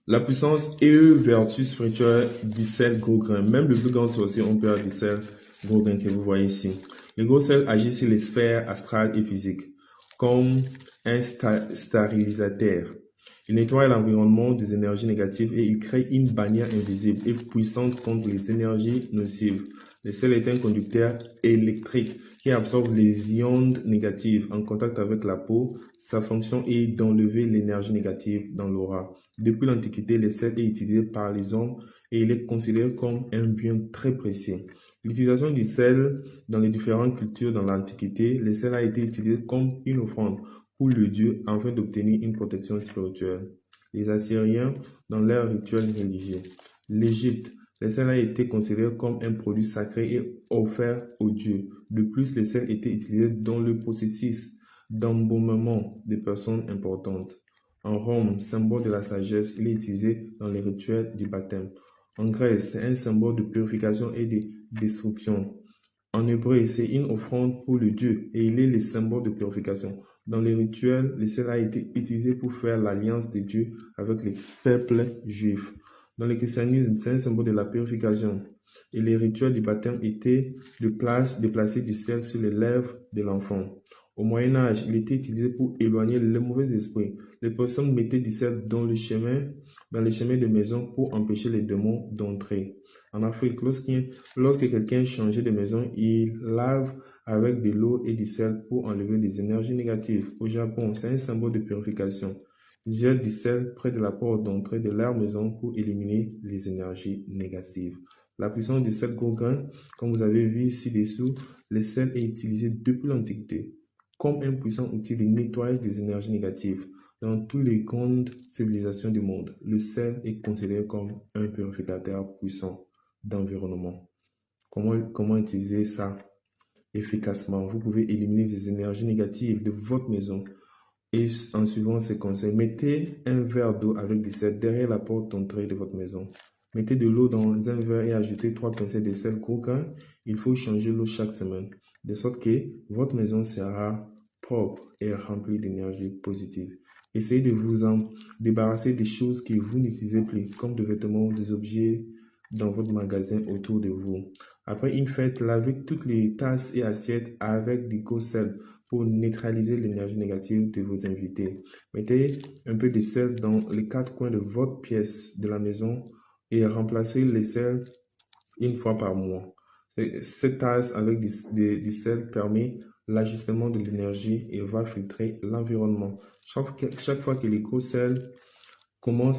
La puissance et vertu spirituelle d'Issel Gauguin. Même le plus grand sorcier, on peut d'Issel Gauguin que vous voyez ici. Le gros sel agit sur les sphères astrales et physiques, comme un stérilisateur. Il nettoie l'environnement des énergies négatives et il crée une barrière invisible et puissante contre les énergies nocives. Le sel est un conducteur électrique qui absorbe les ondes négatives en contact avec la peau. Sa fonction est d'enlever l'énergie négative dans l'aura. Depuis l'Antiquité, le sel est utilisé par les hommes et il est considéré comme un bien très précieux. L'utilisation du sel dans les différentes cultures dans l'Antiquité, le sel a été utilisé comme une offrande pour le dieu afin d'obtenir une protection spirituelle. Les Assyriens dans leurs rituels religieux. L'Égypte, le sel a été considéré comme un produit sacré et offert aux dieux. De plus, le sel était utilisé dans le processus d'embaumement des personnes importantes. En Rome, symbole de la sagesse, il est utilisé dans les rituels du baptême. En Grèce, c'est un symbole de purification et de destruction. En hébreu, c'est une offrande pour le Dieu et il est le symbole de purification. Dans les rituels, le sel a été utilisé pour faire l'alliance de Dieu avec les peuples juifs. Dans le christianisme, c'est un symbole de la purification. Et les rituels du baptême étaient de placer du sel sur les lèvres de l'enfant. Au Moyen Âge, il était utilisé pour éloigner les mauvais esprits. Les personnes mettaient du sel dans les chemins de maison pour empêcher les démons d'entrer. En Afrique, lorsque quelqu'un changeait de maison, il lave avec de l'eau et du sel pour enlever les énergies négatives. Au Japon, c'est un symbole de purification. Ils jettent du sel près de la porte d'entrée de leur maison pour éliminer les énergies négatives. La puissance du sel Gauguin, comme vous avez vu ci-dessous, le sel est utilisé depuis l'Antiquité comme un puissant outil de nettoyage des énergies négatives. Dans toutes les grandes civilisations du monde, le sel est considéré comme un purificateur puissant d'environnement. Comment utiliser ça efficacement? Vous pouvez éliminer les énergies négatives de votre maison et en suivant ces conseils, mettez un verre d'eau avec du sel derrière la porte d'entrée de votre maison. Mettez de l'eau dans un verre et ajoutez 3 pincées de sel Gauguin. Il faut changer l'eau chaque semaine, de sorte que votre maison sera propre et remplie d'énergie positive. Essayez de vous en débarrasser des choses que vous n'utilisez plus, comme des vêtements, des objets dans votre magasin autour de vous. Après une fête, lavez toutes les tasses et assiettes avec du gros sel pour neutraliser l'énergie négative de vos invités. Mettez un peu de sel dans les 4 coins de votre pièce de la maison et remplacez les sels une fois par mois. Cette tasse avec du sel permet l'ajustement de l'énergie et va filtrer l'environnement. Chaque fois que les gros sels commencent